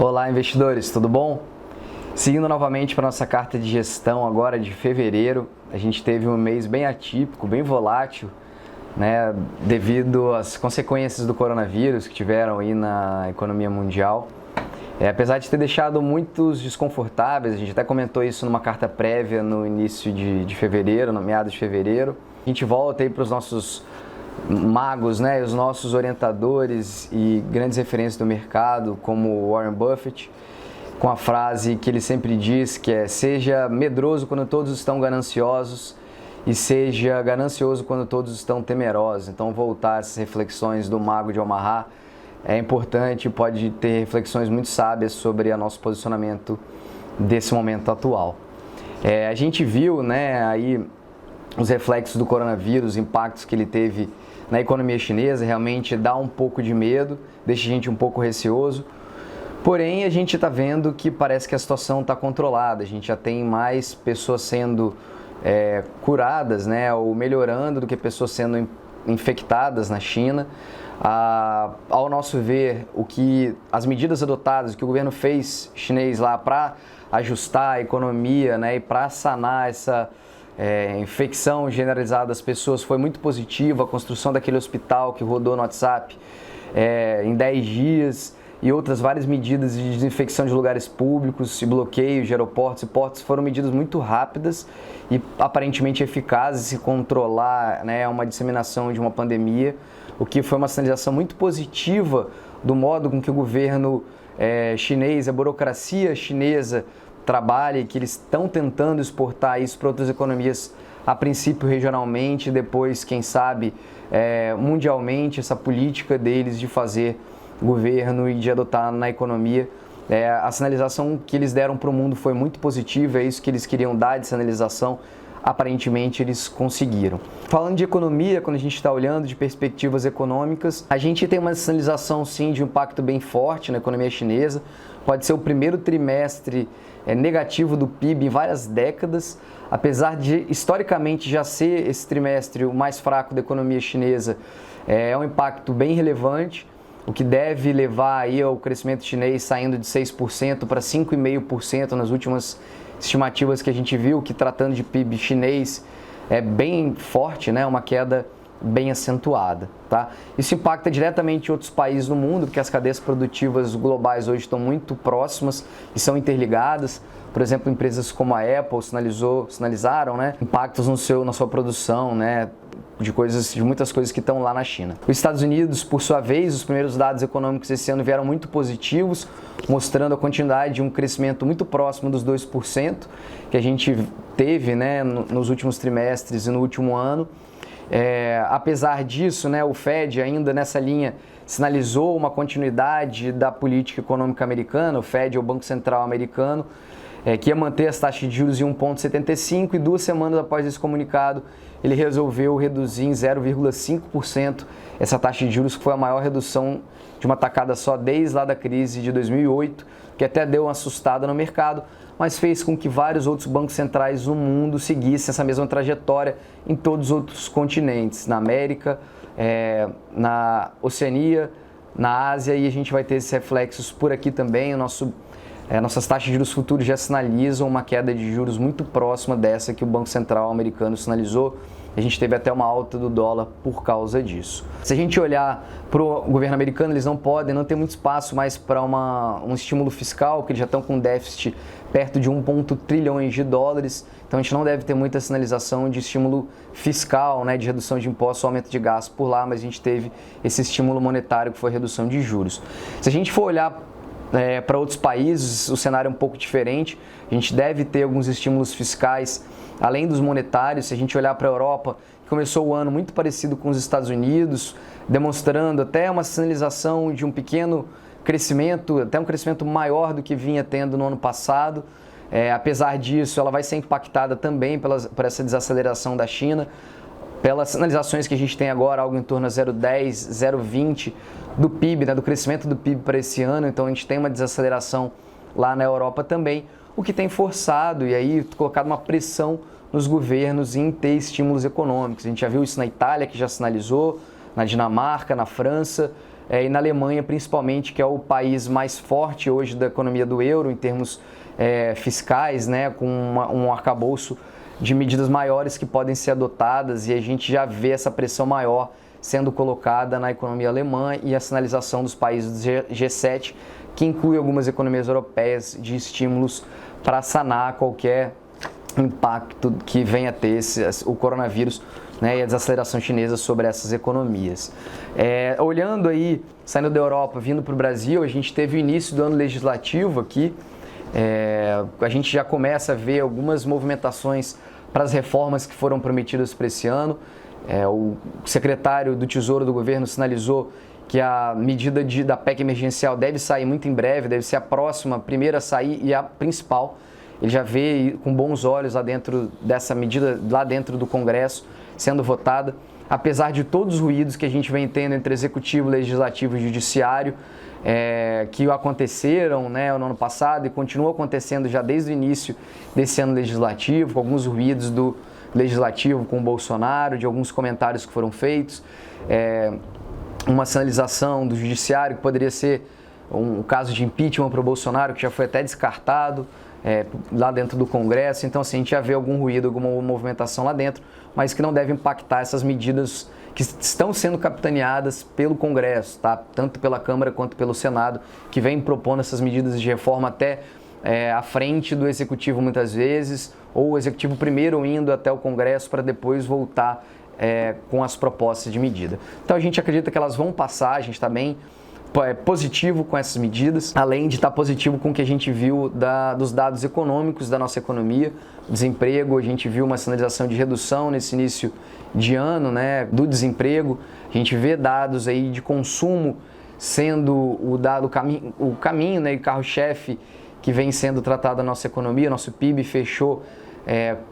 Olá, investidores, tudo bom? Seguindo novamente para a nossa carta de gestão agora de fevereiro, a gente teve um mês bem atípico, bem volátil, né, devido às consequências do coronavírus que tiveram aí na economia mundial. Apesar de ter deixado muitos desconfortáveis, a gente até comentou isso numa carta prévia no início de fevereiro, no meados de fevereiro. A gente volta aí para os nossos magos, né, os nossos orientadores e grandes referências do mercado, como Warren Buffett, com a frase que ele sempre diz, que é: seja medroso quando todos estão gananciosos e seja ganancioso quando todos estão temerosos. Então, voltar essas reflexões do mago de Omaha é importante, pode ter reflexões muito sábias sobre o nosso posicionamento desse momento atual. A gente viu, né, aí os reflexos do coronavírus, os impactos que ele teve na economia chinesa, realmente dá um pouco de medo, deixa a gente um pouco receoso. Porém, a gente está vendo que parece que a situação está controlada, a gente já tem mais pessoas sendo curadas, né, ou melhorando do que pessoas sendo infectadas na China. Ao nosso ver, as medidas adotadas, o que o governo fez chinês lá para ajustar a economia, né, e para sanar essa infecção generalizada das pessoas foi muito positiva. A construção daquele hospital que rodou no WhatsApp em 10 dias e outras várias medidas de desinfecção de lugares públicos e bloqueio de aeroportos e portos foram medidas muito rápidas e aparentemente eficazes em controlar, né, uma disseminação de uma pandemia, o que foi uma sinalização muito positiva do modo com que o governo chinês, a burocracia chinesa trabalha, e que eles estão tentando exportar isso para outras economias, a princípio regionalmente, depois, quem sabe, mundialmente, essa política deles de fazer governo e de adotar na economia. A sinalização que eles deram para o mundo foi muito positiva, é isso que eles queriam dar de sinalização, aparentemente eles conseguiram. Falando de economia, quando a gente está olhando de perspectivas econômicas, a gente tem uma sinalização sim de um impacto bem forte na economia chinesa. Pode ser o primeiro trimestre negativo do PIB em várias décadas, apesar de historicamente já ser esse trimestre o mais fraco da economia chinesa. É um impacto bem relevante, o que deve levar aí ao crescimento chinês saindo de 6% para 5,5% nas últimas estimativas que a gente viu, que tratando de PIB chinês é bem forte, né? Uma queda bem acentuada, tá? Isso impacta diretamente em outros países do mundo, porque as cadeias produtivas globais hoje estão muito próximas e são interligadas. Por exemplo, empresas como a Apple sinalizaram, né, impactos na sua produção, né, de muitas coisas que estão lá na China. Os Estados Unidos, por sua vez, os primeiros dados econômicos esse ano vieram muito positivos, mostrando a continuidade de um crescimento muito próximo dos 2% que a gente teve, né, nos últimos trimestres e no último ano. Apesar disso, né, o Fed ainda nessa linha sinalizou uma continuidade da política econômica americana. O Fed é o Banco Central americano, que ia manter as taxas de juros em 1,75, e 2 semanas após esse comunicado ele resolveu reduzir em 0,5% essa taxa de juros, que foi a maior redução de uma tacada só desde lá da crise de 2008, que até deu uma assustada no mercado, mas fez com que vários outros bancos centrais do mundo seguissem essa mesma trajetória em todos os outros continentes, na América, na Oceania, na Ásia, e a gente vai ter esses reflexos por aqui também. Nossas taxas de juros futuros já sinalizam uma queda de juros muito próxima dessa que o Banco Central americano sinalizou. A gente teve até uma alta do dólar por causa disso. Se a gente olhar para o governo americano, eles não tem muito espaço mais para um estímulo fiscal, que eles já estão com um déficit perto de 1,1 trilhões de dólares. Então a gente não deve ter muita sinalização de estímulo fiscal, né, de redução de impostos, aumento de gasto por lá, mas a gente teve esse estímulo monetário que foi a redução de juros. Se a gente for olhar para outros países, o cenário é um pouco diferente. A gente deve ter alguns estímulos fiscais, além dos monetários. Se a gente olhar para a Europa, que começou o ano muito parecido com os Estados Unidos, demonstrando até uma sinalização de um pequeno crescimento, até um crescimento maior do que vinha tendo no ano passado. Apesar disso, ela vai ser impactada também por essa desaceleração da China. Pelas sinalizações que a gente tem agora, algo em torno a 0,10, 0,20 do PIB, né, do crescimento do PIB para esse ano. Então a gente tem uma desaceleração lá na Europa também, o que tem forçado e aí colocado uma pressão nos governos em ter estímulos econômicos. A gente já viu isso na Itália, que já sinalizou, na Dinamarca, na França, e na Alemanha principalmente, que é o país mais forte hoje da economia do euro em termos fiscais, né, com um arcabouço de medidas maiores que podem ser adotadas, e a gente já vê essa pressão maior sendo colocada na economia alemã e a sinalização dos países do G7, que inclui algumas economias europeias, de estímulos para sanar qualquer impacto que venha a ter o coronavírus, né, e a desaceleração chinesa sobre essas economias. Olhando aí, saindo da Europa, vindo para o Brasil, a gente teve o início do ano legislativo aqui, a gente já começa a ver algumas movimentações para as reformas que foram prometidas para esse ano. O secretário do Tesouro do governo sinalizou que a medida da PEC emergencial deve sair muito em breve, deve ser a próxima, a primeira a sair e a principal. Ele já vê com bons olhos lá dentro dessa medida, lá dentro do Congresso, sendo votada. Apesar de todos os ruídos que a gente vem tendo entre Executivo, Legislativo e Judiciário, que aconteceram, né, no ano passado e continuam acontecendo já desde o início desse ano legislativo, com alguns ruídos do Legislativo com o Bolsonaro, de alguns comentários que foram feitos, uma sinalização do Judiciário que poderia ser um caso de impeachment para o Bolsonaro, que já foi até descartado lá dentro do Congresso. Então, assim, a gente já vê algum ruído, alguma movimentação lá dentro, mas que não deve impactar essas medidas que estão sendo capitaneadas pelo Congresso, tá? Tanto pela Câmara quanto pelo Senado, que vem propondo essas medidas de reforma até à frente do Executivo muitas vezes, ou o Executivo primeiro indo até o Congresso para depois voltar com as propostas de medida. Então a gente acredita que elas vão passar, a gente está bem positivo com essas medidas, além de estar positivo com o que a gente viu dos dados econômicos da nossa economia, desemprego, a gente viu uma sinalização de redução nesse início de ano, né, do desemprego, a gente vê dados aí de consumo sendo o caminho, né, e carro-chefe que vem sendo tratado na nossa economia. Nosso PIB fechou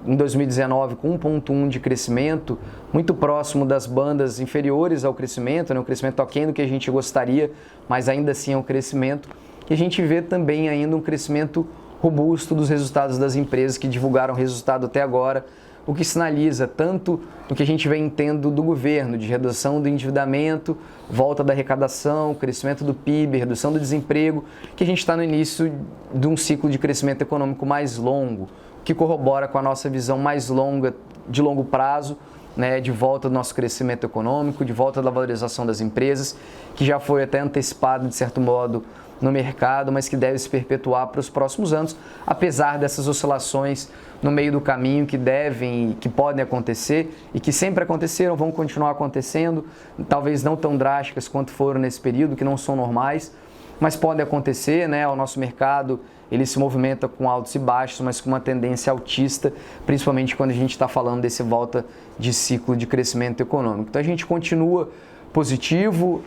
em 2019 com 1,1 de crescimento, muito próximo das bandas inferiores ao crescimento, né? Um crescimento aquém do que a gente gostaria, mas ainda assim é um crescimento. E a gente vê também ainda um crescimento robusto dos resultados das empresas que divulgaram resultado até agora, o que sinaliza tanto o que a gente vem tendo do governo, de redução do endividamento, volta da arrecadação, crescimento do PIB, redução do desemprego, que a gente está no início de um ciclo de crescimento econômico mais longo, que corrobora com a nossa visão mais longa, de longo prazo, né, de volta do nosso crescimento econômico, de volta da valorização das empresas, que já foi até antecipado, de certo modo, no mercado, mas que deve se perpetuar para os próximos anos, apesar dessas oscilações no meio do caminho que podem acontecer e que sempre aconteceram, vão continuar acontecendo, talvez não tão drásticas quanto foram nesse período, que não são normais, mas podem acontecer, né? O nosso mercado, ele se movimenta com altos e baixos, mas com uma tendência altista, principalmente quando a gente está falando desse volta de ciclo de crescimento econômico. Então a gente continua positivo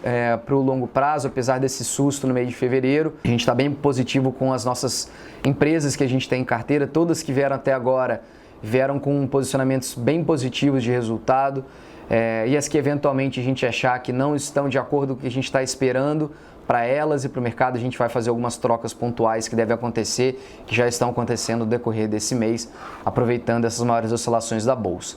para o longo prazo, apesar desse susto no mês de fevereiro. A gente está bem positivo com as nossas empresas que a gente tem em carteira, todas que vieram até agora vieram com posicionamentos bem positivos de resultado, e as que eventualmente a gente achar que não estão de acordo com o que a gente está esperando para elas e para o mercado, a gente vai fazer algumas trocas pontuais que devem acontecer, que já estão acontecendo no decorrer desse mês, aproveitando essas maiores oscilações da Bolsa.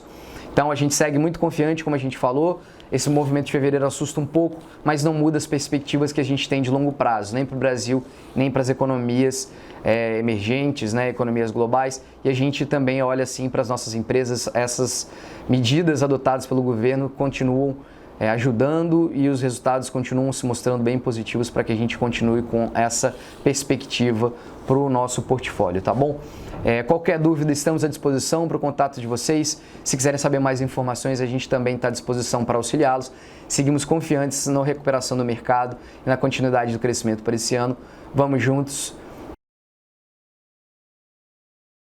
Então a gente segue muito confiante, como a gente falou. Esse movimento de fevereiro assusta um pouco, mas não muda as perspectivas que a gente tem de longo prazo, nem para o Brasil, nem para as economias emergentes, né, economias globais. E a gente também olha assim para as nossas empresas, essas medidas adotadas pelo governo continuam ajudando e os resultados continuam se mostrando bem positivos para que a gente continue com essa perspectiva para o nosso portfólio, tá bom? Qualquer dúvida, estamos à disposição para o contato de vocês. Se quiserem saber mais informações, a gente também está à disposição para auxiliá-los. Seguimos confiantes na recuperação do mercado e na continuidade do crescimento para esse ano. Vamos juntos.